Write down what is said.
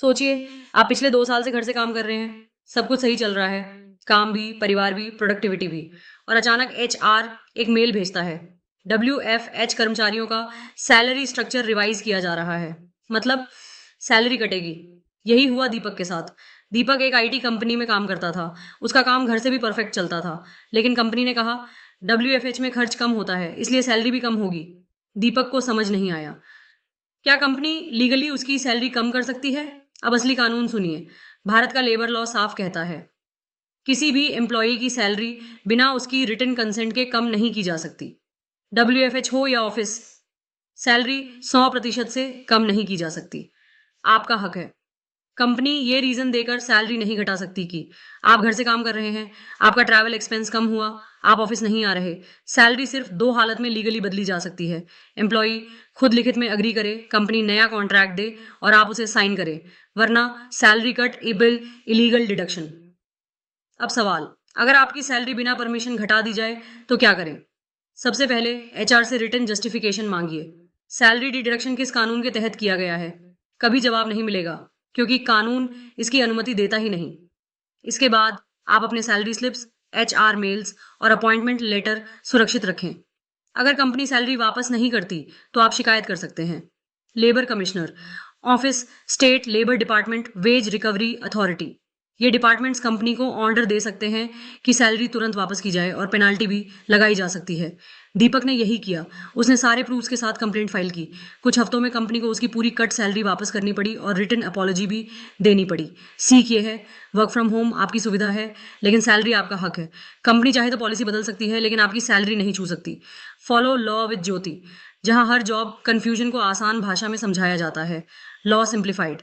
सोचिए, आप पिछले 2 साल से घर से काम कर रहे हैं, सब कुछ सही चल रहा है, काम भी, परिवार भी, प्रोडक्टिविटी भी और अचानक एचआर एक मेल भेजता है। डब्ल्यूएफएच कर्मचारियों का सैलरी स्ट्रक्चर रिवाइज़ किया जा रहा है। मतलब सैलरी कटेगी। यही हुआ दीपक के साथ। दीपक एक आईटी कंपनी में काम करता था। उसका काम घर से भी परफेक्ट चलता था। लेकिन कंपनी ने कहा, डब्ल्यूएफएच में खर्च कम होता है, इसलिए सैलरी भी कम होगी। दीपक को समझ नहीं आया। क्या कंपनी लीगली उसकी सैलरी कम कर सकती है? अब असली कानून सुनिए। भारत का लेबर लॉ साफ कहता है, किसी भी एम्प्लॉई की सैलरी बिना उसकी रिटन कंसेंट के कम नहीं की जा सकती। डब्ल्यूएफएच हो या ऑफिस, सैलरी 100% से कम नहीं की जा सकती। आपका हक है। कंपनी ये रीजन देकर सैलरी नहीं घटा सकती कि आप घर से काम कर रहे हैं, आपका ट्रैवल एक्सपेंस कम हुआ, आप ऑफिस नहीं आ रहे। सैलरी सिर्फ 2 हालत में लीगली बदली जा सकती है। एम्प्लॉई खुद लिखित में अग्री करे, कंपनी नया कॉन्ट्रैक्ट दे और आप उसे साइन करें, वरना salary cut evil illegal deduction. अब सवाल, अगर आपकी सैलरी बिना परमिशन घटा दी जाए तो क्या करें? सबसे पहले एचआर से रिटन जस्टिफिकेशन मांगिए। सैलरी डिडक्शन किस कानून के तहत किया गया है? कभी जवाब नहीं मिलेगा, क्योंकि कानून इसकी अनुमति देता ही नहीं। इसके बाद आप अपने सैलरी स्लिप्स, एचआर मेल्स और अपॉइंटमेंट लेटर सुरक्षित रखें। अगर कंपनी सैलरी वापस नहीं करती तो आप शिकायत कर सकते हैं। Labour commissioner, office, state labour department, wage recovery authority, ये डिपार्टमेंट्स कंपनी को ऑर्डर दे सकते हैं कि सैलरी तुरंत वापस की जाए और पेनाल्टी भी लगाई जा सकती है। दीपक ने यही किया। उसने सारे प्रूफ्स के साथ कंप्लेंट फाइल की। कुछ हफ्तों में कंपनी को उसकी पूरी कट सैलरी वापस करनी पड़ी और रिटन अपॉलॉजी भी देनी पड़ी। सीख ये है, वर्क फ्रॉम होम आपकी सुविधा है, लेकिन सैलरी आपका हक है। कंपनी चाहे तो पॉलिसी बदल सकती है, लेकिन आपकी सैलरी नहीं छू सकती। फॉलो लॉ विद ज्योति, जहां हर जॉब कन्फ्यूजन को आसान भाषा में समझाया जाता है। Law simplified.